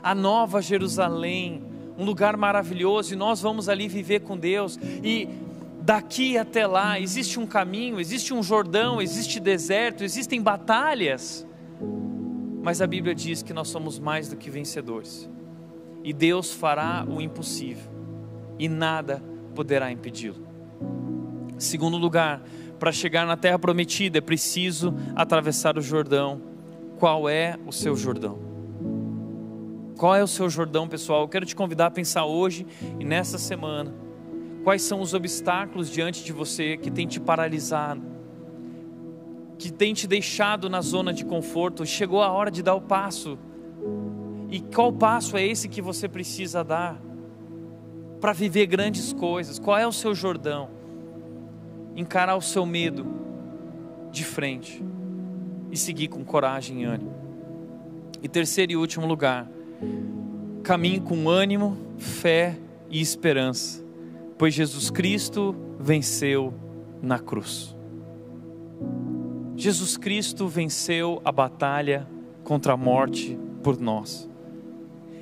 a nova Jerusalém, um lugar maravilhoso, e nós vamos ali viver com Deus. E daqui até lá existe um caminho, existe um Jordão, existe deserto, existem batalhas, mas a Bíblia diz que nós somos mais do que vencedores, e Deus fará o impossível, e nada poderá impedi-lo. Segundo lugar, para chegar na terra prometida é preciso atravessar o Jordão. Qual é o seu Jordão? Qual é o seu Jordão, pessoal? Eu quero te convidar a pensar hoje e nessa semana, quais são os obstáculos diante de você que tem te paralisado, que tem te deixado na zona de conforto. Chegou a hora de dar o passo. E qual passo é esse que você precisa dar para viver grandes coisas? Qual é o seu Jordão? Encarar o seu medo de frente e seguir com coragem e ânimo. E terceiro e último lugar, caminhe com ânimo, fé e esperança, pois Jesus Cristo venceu na cruz. Jesus Cristo venceu a batalha contra a morte por nós.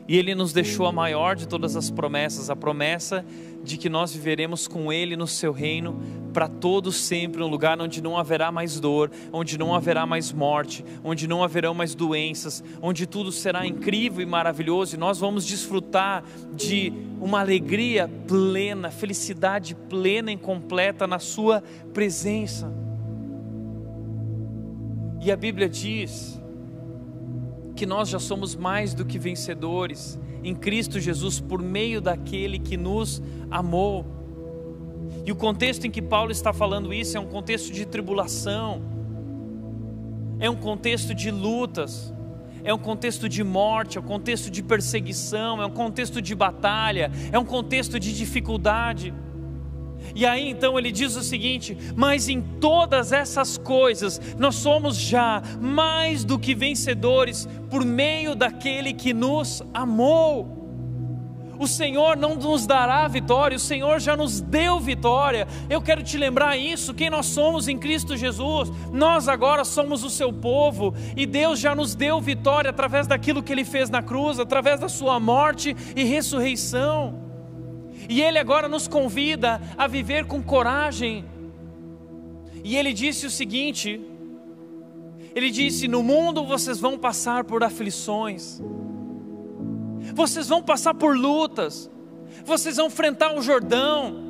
E Ele nos deixou a maior de todas as promessas, a promessa de que nós viveremos com Ele no seu reino para todos sempre, um lugar onde não haverá mais dor, onde não haverá mais morte, onde não haverão mais doenças, onde tudo será incrível e maravilhoso, e nós vamos desfrutar de uma alegria plena, felicidade plena e completa na sua presença. E a Bíblia diz que nós já somos mais do que vencedores em Cristo Jesus por meio daquele que nos amou. E o contexto em que Paulo está falando isso é um contexto de tribulação, é um contexto de lutas, é um contexto de morte, é um contexto de perseguição, é um contexto de batalha, é um contexto de dificuldade. E aí então ele diz o seguinte: mas em todas essas coisas nós somos já mais do que vencedores por meio daquele que nos amou. O Senhor não nos dará vitória, o Senhor já nos deu vitória. Eu quero te lembrar isso, quem nós somos em Cristo Jesus. Nós agora somos o seu povo, e Deus já nos deu vitória através daquilo que Ele fez na cruz, através da sua morte e ressurreição. E Ele agora nos convida a viver com coragem. E Ele disse o seguinte, Ele disse: no mundo vocês vão passar por aflições, vocês vão passar por lutas, vocês vão enfrentar o Jordão,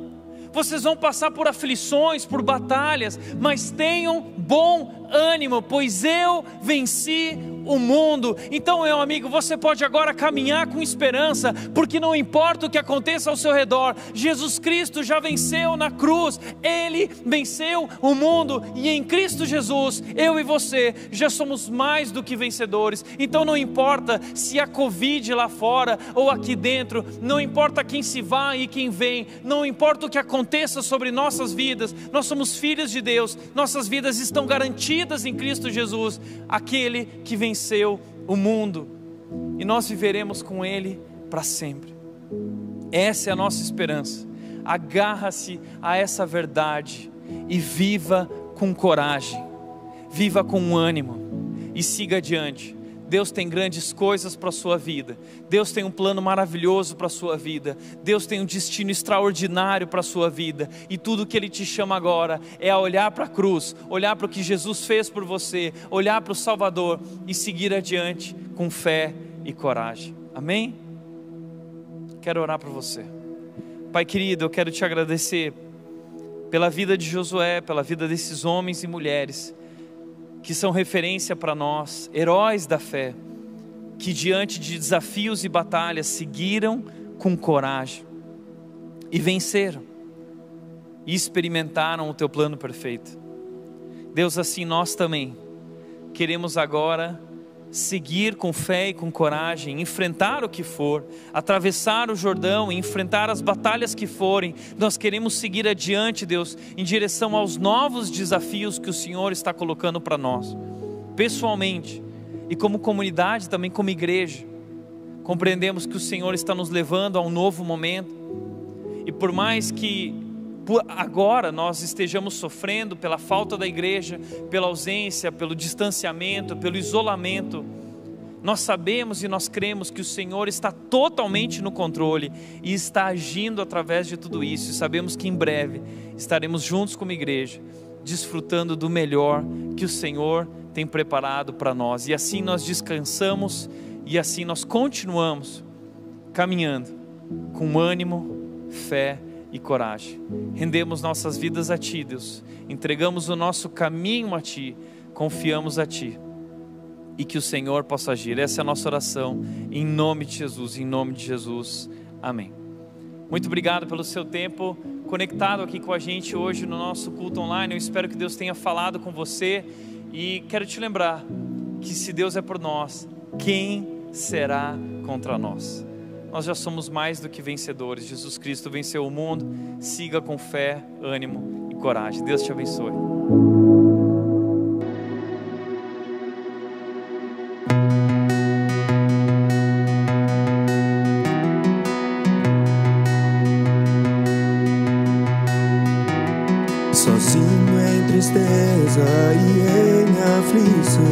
vocês vão passar por aflições, por batalhas, mas tenham bom ânimo, pois eu venci o mundo. Então, meu amigo, você pode agora caminhar com esperança, porque não importa o que aconteça ao seu redor, Jesus Cristo já venceu na cruz, Ele venceu o mundo, e em Cristo Jesus, eu e você já somos mais do que vencedores. Então não importa se há Covid lá fora ou aqui dentro, não importa quem se vai e quem vem, não importa o que aconteça sobre nossas vidas, nós somos filhos de Deus, nossas vidas estão garantidas em Cristo Jesus, aquele que venceu o mundo, e nós viveremos com Ele para sempre. Essa é a nossa esperança. Agarra-se a essa verdade e viva com coragem, viva com ânimo e siga adiante. Deus tem grandes coisas para a sua vida, Deus tem um plano maravilhoso para a sua vida, Deus tem um destino extraordinário para a sua vida, e tudo que Ele te chama agora é a olhar para a cruz, olhar para o que Jesus fez por você, olhar para o Salvador e seguir adiante com fé e coragem. Amém? Quero orar por você. Pai querido, eu quero te agradecer pela vida de Josué, pela vida desses homens e mulheres que são referência para nós, heróis da fé, que diante de desafios e batalhas seguiram com coragem e venceram e experimentaram o teu plano perfeito. Deus, assim nós também queremos agora seguir com fé e com coragem, enfrentar o que for, atravessar o Jordão, enfrentar as batalhas que forem. Nós queremos seguir adiante, Deus, em direção aos novos desafios que o Senhor está colocando para nós, pessoalmente e como comunidade, também como igreja. Compreendemos que o Senhor está nos levando a um novo momento, e por mais que agora nós estejamos sofrendo pela falta da igreja, pela ausência, pelo distanciamento, pelo isolamento, nós sabemos e nós cremos que o Senhor está totalmente no controle e está agindo através de tudo isso, e sabemos que em breve estaremos juntos como igreja, desfrutando do melhor que o Senhor tem preparado para nós, e assim nós descansamos, e assim nós continuamos caminhando com ânimo, fé e coragem. Rendemos nossas vidas a Ti, Deus, entregamos o nosso caminho a Ti, confiamos a Ti, e que o Senhor possa agir. Essa é a nossa oração, em nome de Jesus, em nome de Jesus, amém. Muito obrigado pelo seu tempo conectado aqui com a gente hoje no nosso culto online. Eu espero que Deus tenha falado com você, e quero te lembrar que se Deus é por nós, quem será contra nós? Nós já somos mais do que vencedores. Jesus Cristo venceu o mundo. Siga com fé, ânimo e coragem. Deus te abençoe. Sozinho em tristeza e em aflição,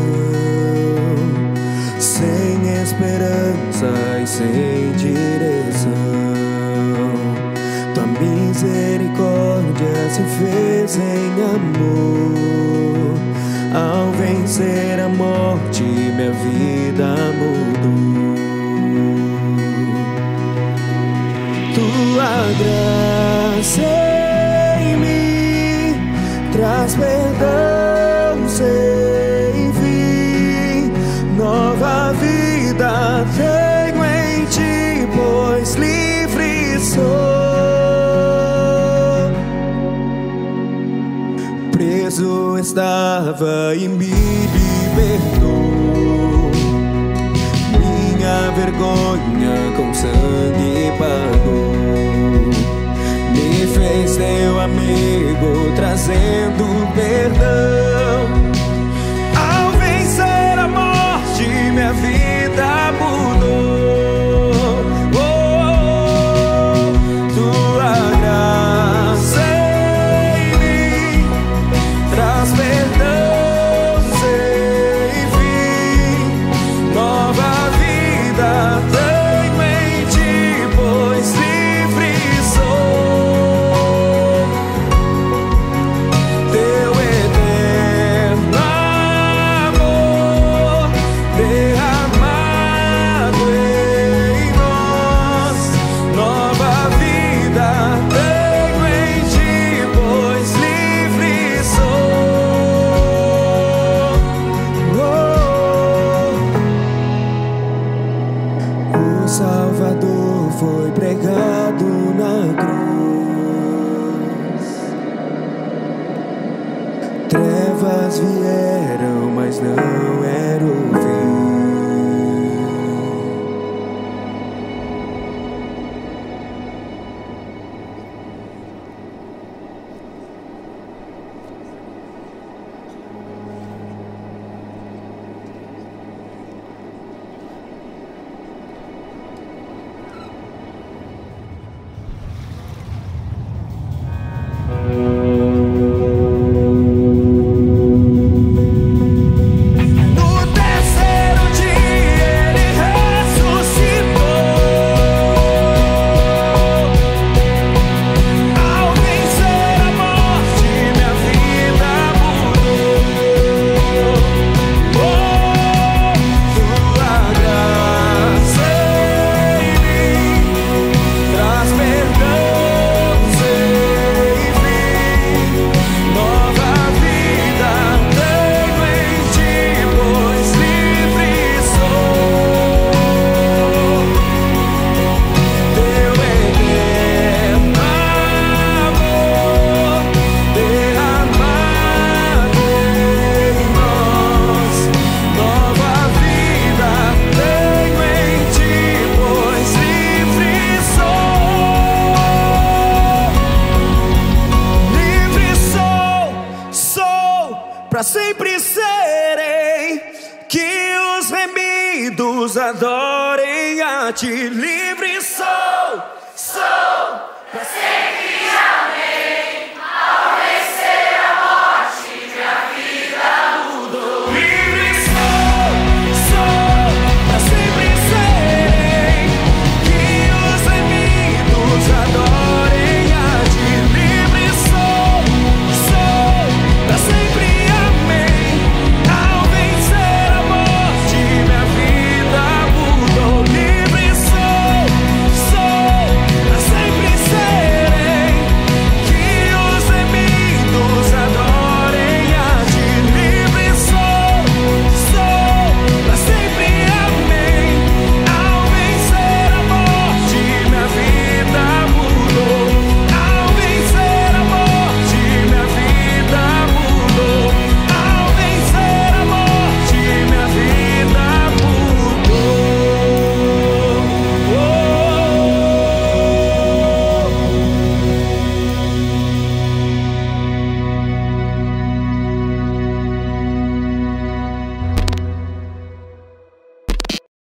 sem esperança e sem direção, tua misericórdia se fez em amor. Ao vencer a morte, minha vida mudou. Tua graça em mim traz perdão sem fim, nova vida tenho em Ti, pois livre sou. Preso estava e me libertou, minha vergonha com sangue pagou. Me fez teu amigo, trazendo perdão. Ao vencer a morte, minha vida mudou. Tua graça em mim traz perdão sem fim, nova vida tenho em Ti, pois livre sou. Teu eterno sempre serei. Que os remidos adorem a ti. Livre sou, sou